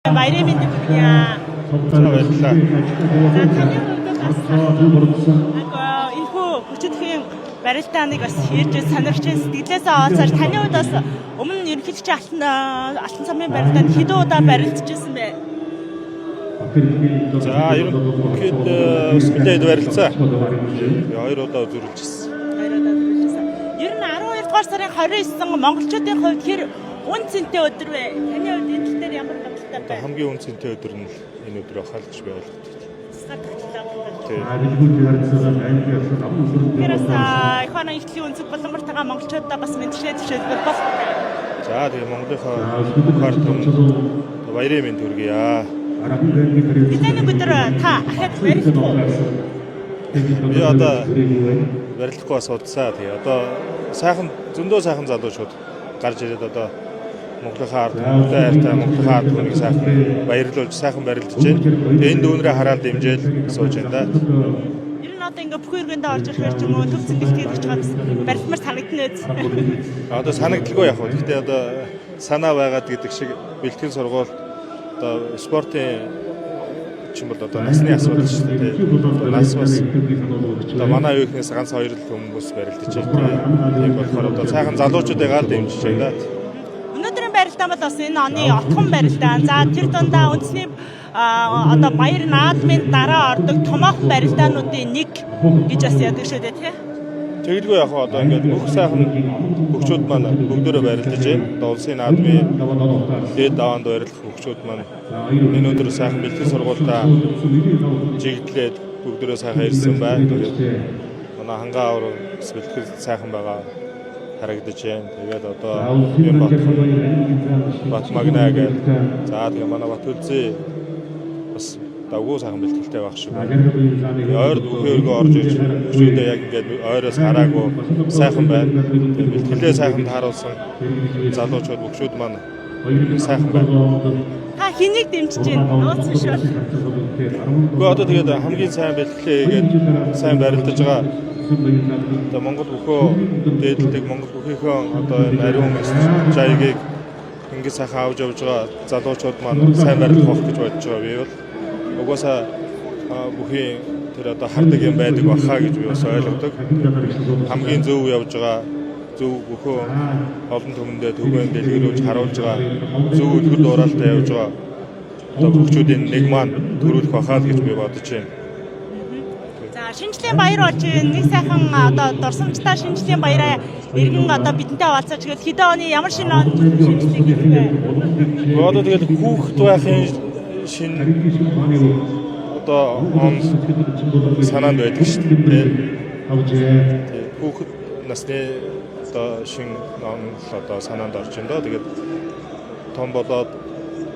Баярын мэнд хүргье. Баярлалаа. За таны хувьд бас энэхүү хүчтэй барилдааныг бас хийж сонирхож сэтгэлээсээ олцоор таны хувьд бас өмнө нь ерөнхийдөө алтан цамын барилдаанд хэдэн удаа барилдажсэн бэ? За ерөнхийдөө нэлээд барилцаа. 2 удаа үзүүлжсэн. 2 удаа үзүүлжсэн. Ер нь 12 дугаар сарын 29 монголчуудын хувьд хэр үн цэнтэй өдөр вэ? Таны хувьд энэ тал дээр ямар бодолтой бэ? Хамгийн үн цэнтэй өдөр нь энэ өдөр ахаа гэж би ойлгож байна. Ихана ихтлийн үнцэг боломжтойгоо монголчуудаа бас мэдлэгээ зөвшөөрөх болох. За тэгээ Монголынхаа картон баярын мэнд хүргье. Бидний өдөр та ахад барилдах уу? Би одоо барилдахгүй бас удаа. Тэгээ одоо сайхан зөндөө сайхан залуучууд гарч ирээд одоо Монголынхаа ард хайртай Монголынхаа ард хүнийг сайхан баярлуулж сайхан барилдаж байна. Тэгээ энэ дүүнрээ хараад дэмжээл сууж байна да. Ер нь одоо ингээ бүх иргэндээ орж ирэхээр ч юм уу төв зингэлтэй гэж байгаа бас барилдмар санагдана үз. Одоо санагдaltaгүй яг хөө. Гэхдээ одоо санаа байгаад гэдэг шиг бэлтгэл сургууль одоо спортын чинь бол одоо насны асуудал шүү дээ. Нас бас одоо манай үеийнхнээс ганц 2 л хүмүүс барилдаж байна. Тийм болохоор одоо сайхан залуучуудаа дэмжиж байна да. Өнөөдрийн барилдаан бол бас энэ оны отхон барилдаан. За тэр дундаа үндэсний одоо баяр наадмын дараа ордог томоохон барилдаануудын нэг гэж бас яадаг шүү дээ тий. Тэгэлгүй яг одоо ингээд бүх сайхан хөгчүүд маань бүгдөө барилдаж байна. Одоо улсын наадмын дээд даваанд барилдах хөгчүүд маань энэ өдөр сайхан бэлтгэл сургуультаа чиглэлээд бүгдөө сайхан ирсэн байна. Тэгээд манай хангаа авар бэлтгэл сайхан байгаа харагдаж байна. Тэгээд одоо юм Батмагнаа гэдэг. За тэгээ манай Батүлзээ бас давгүй сайхан бэлтгэлтэй байх шиг. Ойр бүхээргөө орж ирж өчигдөө яг ингээд ойроос хараагүй сайхан байна. Бэлтгэлээ сайхан тааруулсан залуучууд бүгшүүд маань сайхан байна. Та хэнийг дэмжиж байна? Нууц биш бол. Гэхдээ одоо тэгээд хамгийн сайн бэлтгэлээ хийгээд сайн барилдаж байгаа. Одоо Монгол бүхөө дээдлдэг Монгол бүхийнхөө одоо энэ ариун жайгийг ингээд сайхан авч явж байгаа залуучууд маань сайн барилдах байх гэж бодож байгаа би бол. Угаасаа бүхийн тэр одоо хардаг юм байдаг бахаа гэж би бас ойлгодог. Хамгийн зөв явж байгаа зөв бүхөө олон түмэндээ төвөнд дэлгэрүүлж харуулж байгаа зөв үлгэр дуурайлтаа явж байгаа одоо бүгчүүдийн нэг маань төрүүлэх бахаа гэж би бодож байна. За шинжлэлийн баяр болж нэг сайхан одоо дурсамжтай шинжлэлийн баяраа иргэн одоо бидэнтэй хаваалцаж тэгээд хэдэн оны ямар шинэ он шинжлэх хийх вэ? Одоо тэгээд хүүхэд байхын шинэ одоо он санаанд байдаг шүү дээ. Хүүхэд насны одоо шинэ он одоо санаанд орж байна доо. Тэгээд том болоод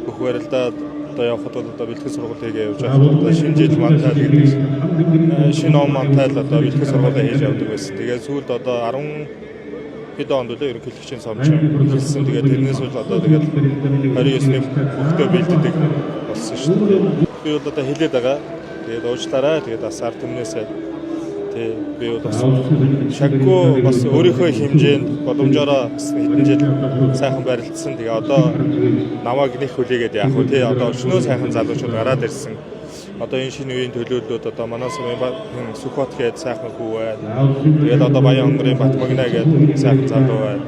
бүх барилдаад одоо явхад бол одоо бэлтгэл сургалтыг явж байгаа. Одоо шинэ жил мантал гэдэг шинэ он мантал одоо бэлтгэл сургалтаа хийж явдаг байсан. Тэгээд сүүлд одоо 10 хэдэн онд үлээ ерөнхийлөгчийн сомч хэлсэн. Тэгээд тэрнээс үл одоо тэгээд 29-ний бүхтөө бэлддэг болсон шүү дээ. Би бол одоо хэлээд байгаа. Тэгээд уучлаарай. Тэгээд бас ард түмнээсээ би бол бас шаггүй бас өөрийнхөө хэмжээнд боломжоор хэдэн жил сайхан барилдсан. Тэгээ одоо намайг нэг хүлээгээд яах вэ? Одоо өчнөө сайхан залуучууд гараад ирсэн. Одоо энэ шинэ үеийн төлөөллүүд одоо манай Сумын Сүхбат гээд сайхан хүү байна. Тэгээд одоо Баян онгорын Батмагнаа гээд сайхан залуу байна.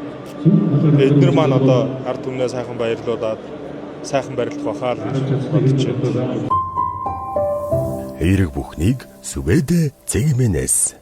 Эдгээр маань одоо ард түмнээ сайхан баярлуулаад сайхан барилдах бахаа л гэж бодож байна. Эерэг бүхнийг Сүбэдэ Цэгмэнэс